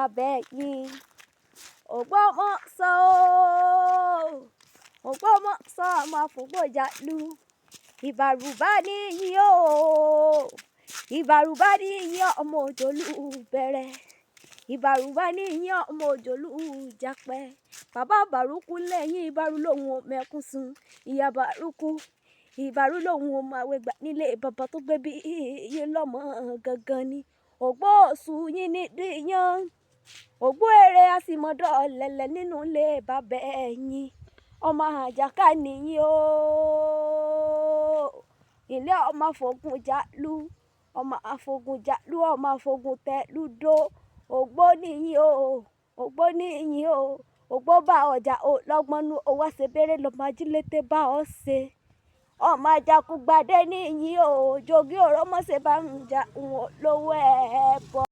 bàbá ẹ̀yìn. Ògbómọ̀ṣọ́ Ògbómọ̀ṣọ́ ọmọ àfògbójàlú. Ìbàrùbá níyì o, ìbàrùbá níyì ọmọ òjòlú bẹ̀rẹ̀. Ìbàrùbá níyì ọmọ òjòlú jápẹ́. Bàbá bàrúkú lẹ́yìn ìbàrù lòun ò mẹ́kún sun. Ìyá bàrúkú ìbàrù lòun ò máa wẹgbà nílé bàbá tó gbé bí iye lọ́mọ gangan ni. Ògbó òṣù yín ní díyàn. Ògbó èrè àsìmọ́dọ̀ lẹ̀lẹ̀ nínú ilé bàbá ẹ̀yìn. Ọmọ àjàká nìyí o. Ilé ọmọ àfògùn jàlú. Ọmọ àfògùn jàlú, ọmọ àfògùn tẹ̀lú dó. Ògbó nìyí o. Ògbó nìyí o. Ògbó bá ọjà o lọ́gbọ́nú o wá ṣe bèrè lọ́mọ ajílété bá ọ ṣe. Ọmọ àjàkúgbàdé nìyí o. Jogi òró mọ́ṣẹ́ bá ń jà ń lówó ẹ̀ bọ̀.